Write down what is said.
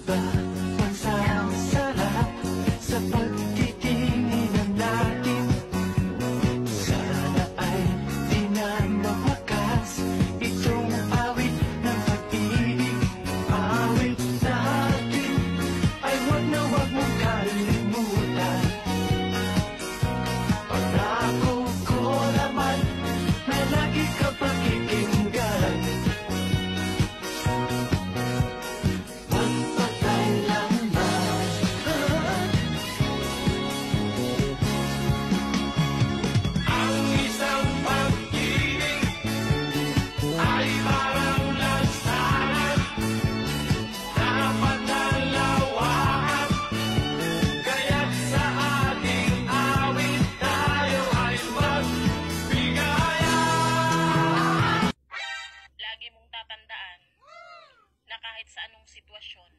bawat sarap sa pagtitinginan natin. Sana ay di na mawakas itong awit ng pag-ibig. Awit natin ay wag na wag mong kalimutan. Pangako ko naman na lagi ka pakikinggan. Magpatay lang ba? Ang isang pag-ibig ay parang lansangan, dapat dalawahan. Kaya't sa ating awit tayo ay magbigayan. Lagi mong tatandaan na kahit sa anong sitwasyon,